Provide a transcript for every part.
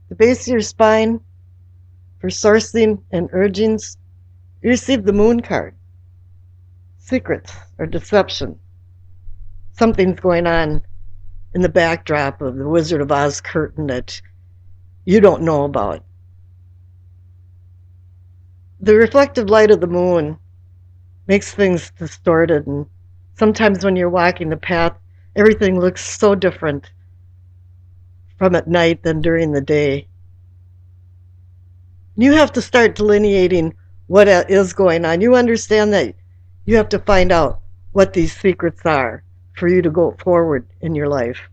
the base of your spine, for sourcing and urgings, you receive the moon card. Secrets or deception. Something's going on in the backdrop of the Wizard of Oz curtain that you don't know about. The reflective light of the moon makes things distorted, and sometimes when you're walking the path, everything looks so different from at night than during the day. You have to start delineating what is going on. You understand that you have to find out what these secrets are for you to go forward in your life.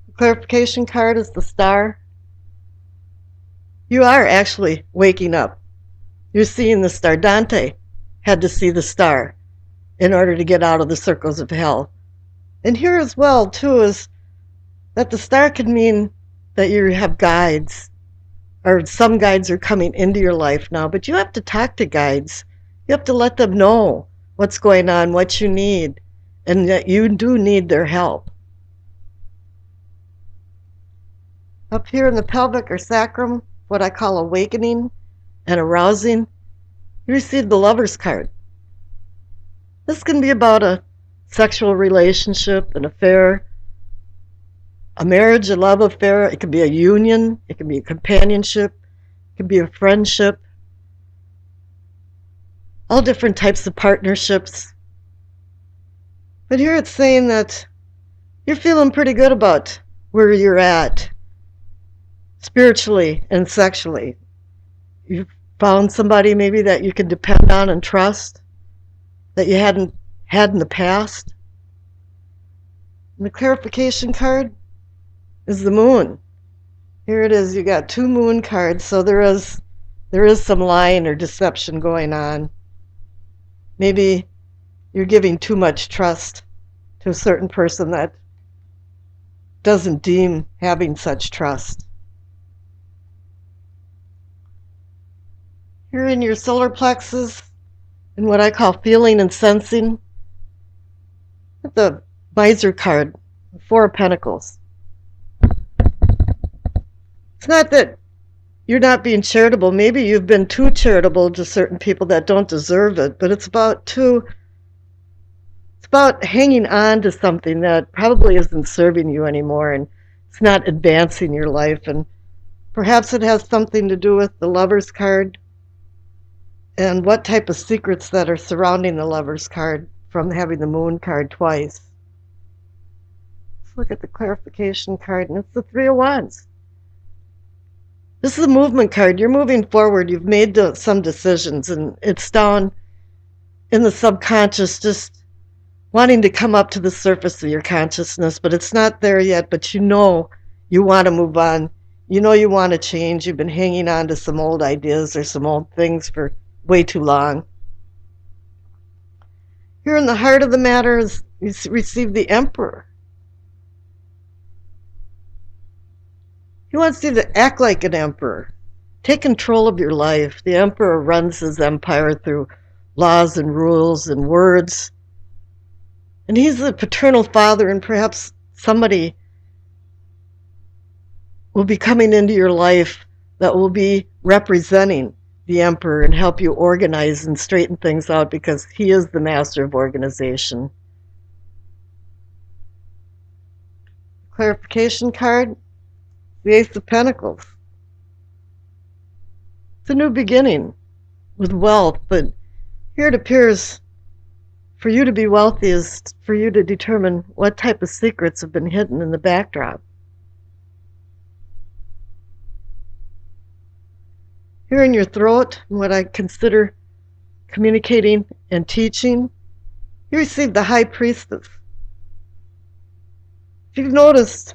The clarification card is the star. You are actually waking up. You're seeing the star. Dante had to see the star in order to get out of the circles of hell. And here as well, too, is that the star could mean that you have guides, or some guides are coming into your life now, but you have to talk to guides. You have to let them know what's going on, what you need, and that you do need their help. Up here in the pelvic or sacrum, what I call awakening and arousing, you receive the Lover's card. This can be about a sexual relationship, an affair, a marriage, a love affair. It can be a union. It can be a companionship. It can be a friendship. All different types of partnerships. But here it's saying that you're feeling pretty good about where you're at, spiritually and sexually. You've found somebody maybe that you can depend on and trust that you hadn't had in the past. And the clarification card is the moon. Here it is. You got two moon cards, so there is some lying or deception going on. Maybe you're giving too much trust to a certain person that doesn't deem having such trust. Here in your solar plexus, in what I call feeling and sensing, the miser card, the Four of Pentacles. It's not that you're not being charitable. Maybe you've been too charitable to certain people that don't deserve it, but it's about hanging on to something that probably isn't serving you anymore, and it's not advancing your life. And perhaps it has something to do with the Lover's card and what type of secrets that are surrounding the Lover's card from having the Moon card twice. Let's look at the clarification card, and it's the Three of Wands. This is a movement card. You're moving forward. You've made some decisions, and it's down in the subconscious, just wanting to come up to the surface of your consciousness, but it's not there yet. But you know you want to move on. You know you want to change. You've been hanging on to some old ideas or some old things for way too long. Here in the heart of the matter is you receive the Emperor. He wants you to act like an emperor. Take control of your life. The emperor runs his empire through laws and rules and words. And he's the paternal father, and perhaps somebody will be coming into your life that will be representing the emperor and help you organize and straighten things out, because he is the master of organization. Clarification card. The Ace of Pentacles. It's a new beginning with wealth, but here it appears for you to be wealthy is for you to determine what type of secrets have been hidden in the backdrop. Here in your throat, what I consider communicating and teaching, you receive the High Priestess. If you've noticed,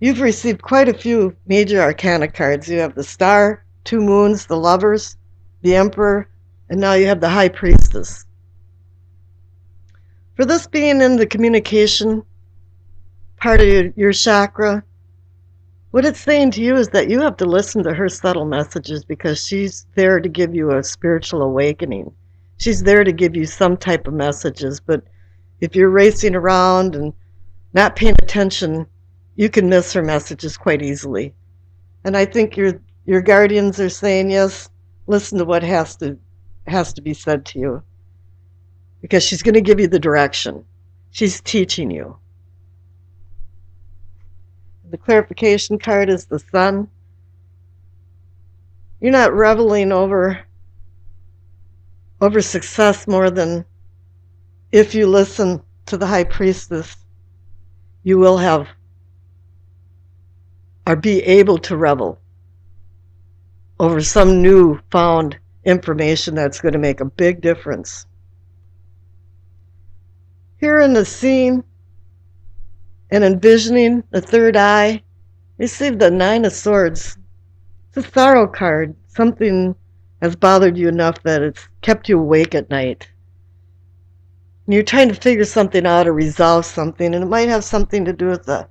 you've received quite a few major arcana cards. You have the Star, two moons, the Lovers, the Emperor, and now you have the High Priestess. For this being in the communication part of your chakra, what it's saying to you is that you have to listen to her subtle messages, because she's there to give you a spiritual awakening. She's there to give you some type of messages, but if you're racing around and not paying attention you can miss her messages quite easily. And I think your guardians are saying, yes, listen to what has to be said to you, because she's going to give you the direction. She's teaching you. The clarification card is the sun. You're not reveling over success more than if you listen to the high priestess, you will have or be able to revel over some new found information that's going to make a big difference. Here in the scene and envisioning the third eye, you see the Nine of Swords. It's a sorrow card. Something has bothered you enough that it's kept you awake at night. And you're trying to figure something out or resolve something, and it might have something to do with the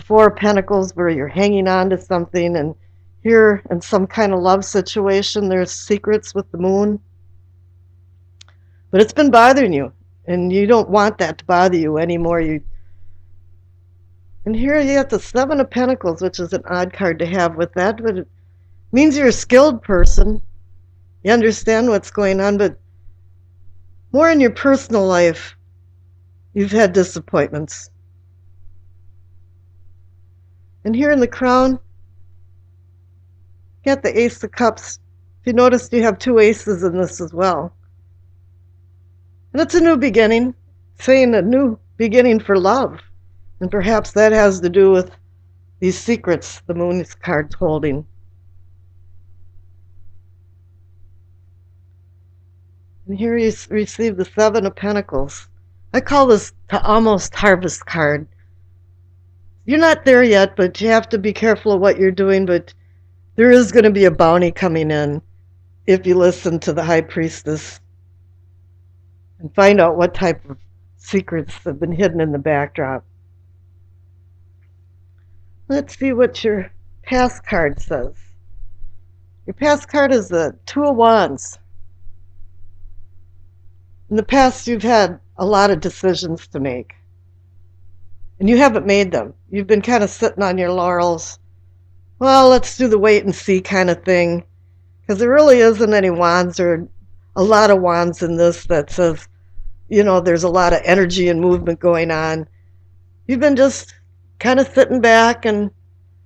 Four of Pentacles, where you're hanging on to something, and here in some kind of love situation, there's secrets with the moon. But it's been bothering you, and you don't want that to bother you anymore. And here you have the Seven of Pentacles, which is an odd card to have with that, but it means you're a skilled person. You understand what's going on, but more in your personal life, you've had disappointments. And here in the crown, you got the Ace of Cups. If you notice, you have two aces in this as well. And it's a new beginning, saying a new beginning for love. And perhaps that has to do with these secrets the moon's card's holding. And here you receive the Seven of Pentacles. I call this the almost harvest card. You're not there yet, but you have to be careful of what you're doing, but there is going to be a bounty coming in if you listen to the High Priestess and find out what type of secrets have been hidden in the backdrop. Let's see what your past card says. Your past card is the Two of Wands. In the past, you've had a lot of decisions to make, and you haven't made them. You've been kind of sitting on your laurels. Well, let's do the wait and see kind of thing, because there really isn't any wands or a lot of wands in this that says, there's a lot of energy and movement going on. You've been just kind of sitting back and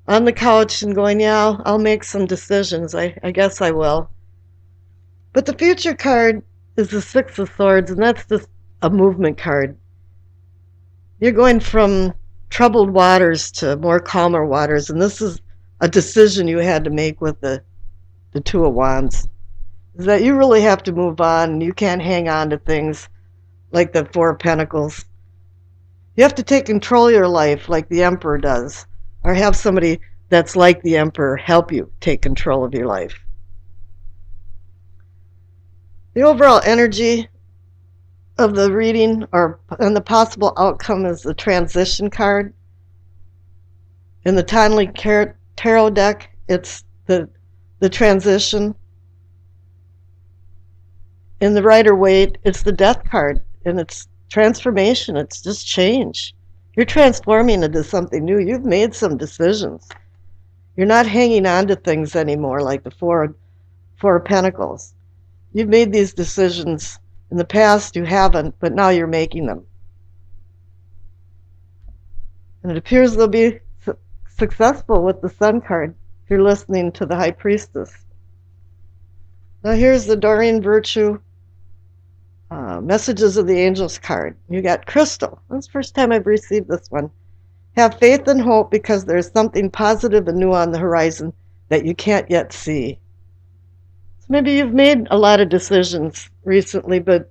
on the couch and going, yeah, I'll make some decisions. I guess I will. But the future card is the Six of Swords, and that's just a movement card. You're going from troubled waters to more calmer waters, and this is a decision you had to make with the Two of Wands. Is that you really have to move on, and you can't hang on to things like the Four of Pentacles. You have to take control of your life like the Emperor does, or have somebody that's like the Emperor help you take control of your life. The overall energy of the reading and the possible outcome is the transition card. In the Tonley Tarot deck, it's the transition. In the Rider-Waite, it's the Death card, and it's transformation. It's just change. You're transforming into something new. You've made some decisions. You're not hanging on to things anymore like the Four of Pentacles. You've made these decisions. In the past, you haven't, but now you're making them. And it appears they'll be successful with the Sun card if you're listening to the High Priestess. Now here's the Doreen Virtue Messages of the Angels card. You got Crystal. That's the first time I've received this one. Have faith and hope because there's something positive and new on the horizon that you can't yet see. So maybe you've made a lot of decisions recently, but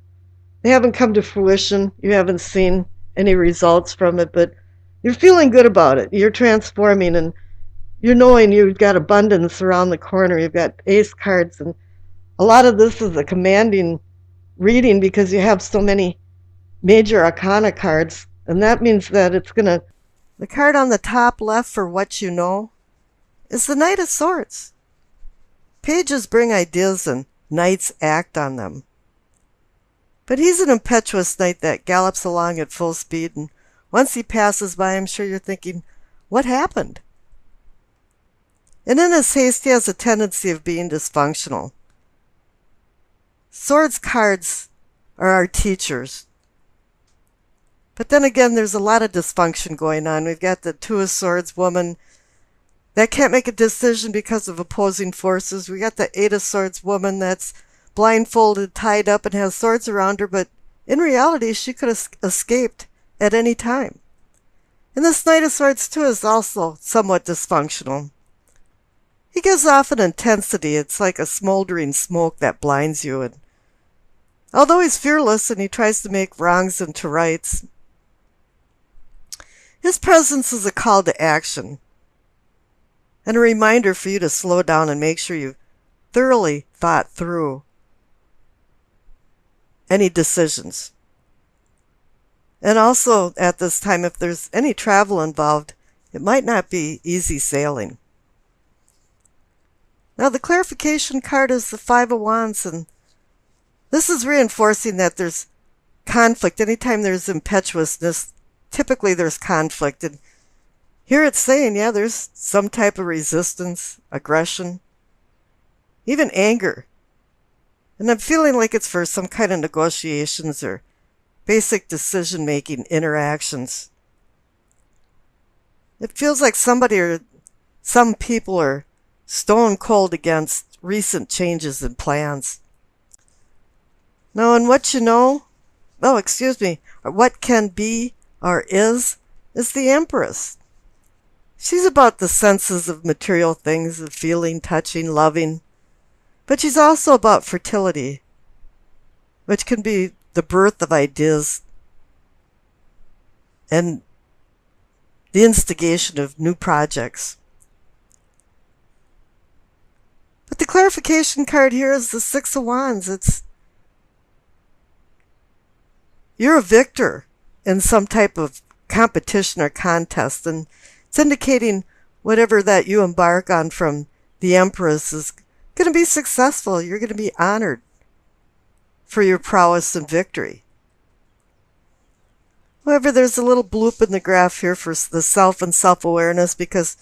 they haven't come to fruition. You haven't seen any results from it, but you're feeling good about it. You're transforming, and you're knowing you've got abundance around the corner. You've got ace cards, and a lot of this is a commanding reading because you have so many major arcana cards, and that means that it's going to... The card on the top left for what you know is the Knight of Swords. Pages bring ideas and knights act on them. But he's an impetuous knight that gallops along at full speed, and once he passes by, I'm sure you're thinking, What happened? And in his haste, he has a tendency of being dysfunctional. Swords cards are our teachers. But then again, there's a lot of dysfunction going on. We've got the Two of Swords woman that can't make a decision because of opposing forces. We got the Eight of Swords woman that's blindfolded, tied up, and has swords around her, but in reality, she could have escaped at any time. And this Knight of Swords, too, is also somewhat dysfunctional. He gives off an intensity. It's like a smoldering smoke that blinds you. And although he's fearless and he tries to make wrongs into rights, his presence is a call to action and a reminder for you to slow down and make sure you've thoroughly thought through any decisions. And also at this time, if there's any travel involved, it might not be easy sailing. Now the clarification card is the Five of Wands, and this is reinforcing that there's conflict. Anytime there's impetuousness, typically there's conflict. And here it's saying, yeah, there's some type of resistance, aggression, even anger. And I'm feeling like it's for some kind of negotiations or basic decision-making interactions. It feels like somebody or some people are stone cold against recent changes in plans. Now, in what you know, or what can be or is the Empress. She's about the senses of material things, of feeling, touching, loving. But she's also about fertility, which can be the birth of ideas and the instigation of new projects. But the clarification card here is the Six of Wands. You're a victor in some type of competition or contest, and it's indicating whatever that you embark on from the Empress is going to be successful. You're going to be honored for your prowess and victory. However, there's a little bloop in the graph here for the self and self-awareness because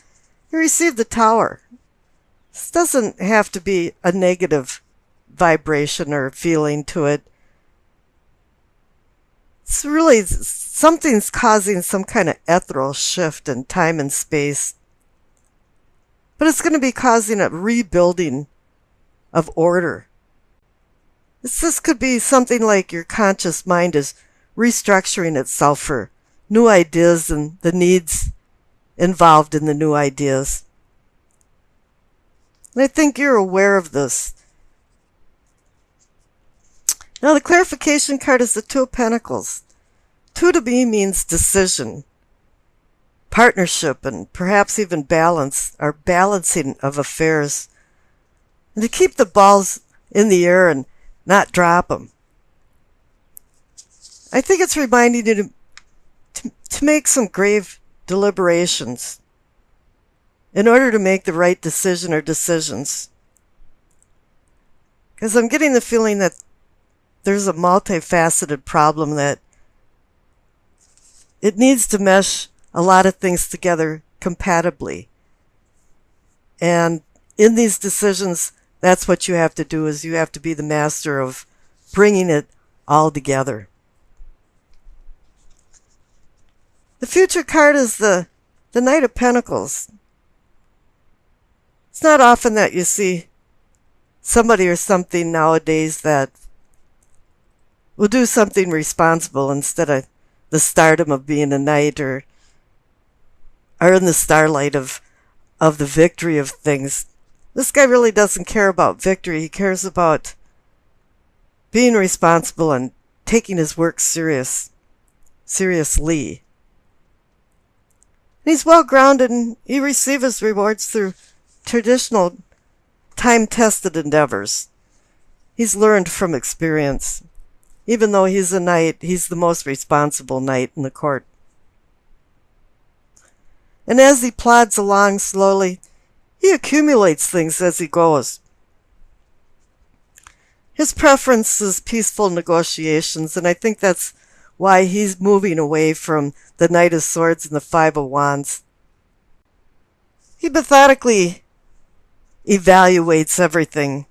you received the Tower. This doesn't have to be a negative vibration or feeling to it. It's really something's causing some kind of ethereal shift in time and space. But it's going to be causing a rebuilding of order. This could be something like your conscious mind is restructuring itself for new ideas and the needs involved in the new ideas. And I think you're aware of this. Now the clarification card is the Two of Pentacles. Two to me means decision, partnership, and perhaps even balance or balancing of affairs. And to keep the balls in the air and not drop them. I think it's reminding you to make some grave deliberations in order to make the right decision or decisions. Because I'm getting the feeling that there's a multifaceted problem that it needs to mesh a lot of things together compatibly. And in these decisions, that's what you have to do, is you have to be the master of bringing it all together. The future card is the Knight of Pentacles. It's not often that you see somebody or something nowadays that will do something responsible instead of the stardom of being a knight or in the starlight of the victory of things. This guy really doesn't care about victory. He cares about being responsible and taking his work seriously. And he's well grounded and he receives his rewards through traditional time-tested endeavors. He's learned from experience. Even though he's a knight, he's the most responsible knight in the court. And as he plods along slowly, he accumulates things as he goes. His preference is peaceful negotiations, and I think that's why he's moving away from the Knight of Swords and the Five of Wands. He methodically evaluates everything.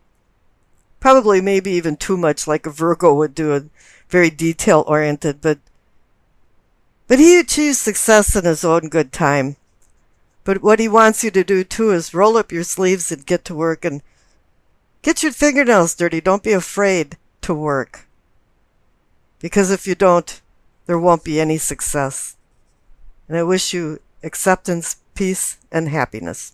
Probably maybe even too much, like a Virgo would do, a very detail oriented, but he achieves success in his own good time. But what he wants you to do too is roll up your sleeves and get to work and get your fingernails dirty. Don't be afraid to work. Because if you don't, there won't be any success. And I wish you acceptance, peace, and happiness.